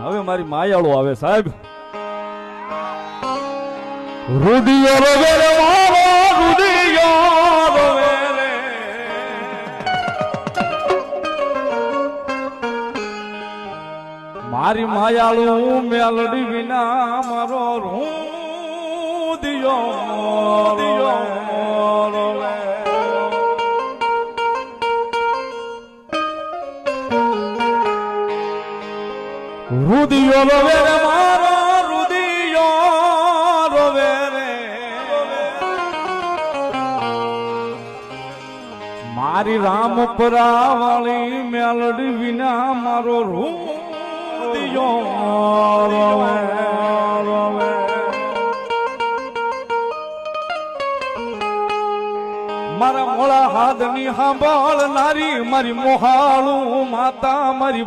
હવે મારી માયાળો આવે સાહેબ. રૂડિયો રોવે રે મારો રૂડિયો રોવે રે, મારી માયાળું મેલડી વિના મારો રૂડિયો રોવે. રૂડિયો રોવે રે મારો રૂડિયો રોવે રે, મારી રામપરા વાળી મેલડી વિના મારો રૂડિયો રોવે રોવે. મારા મોળા હાથની સાંભળ નારી મારી મોહાળું માતા મારી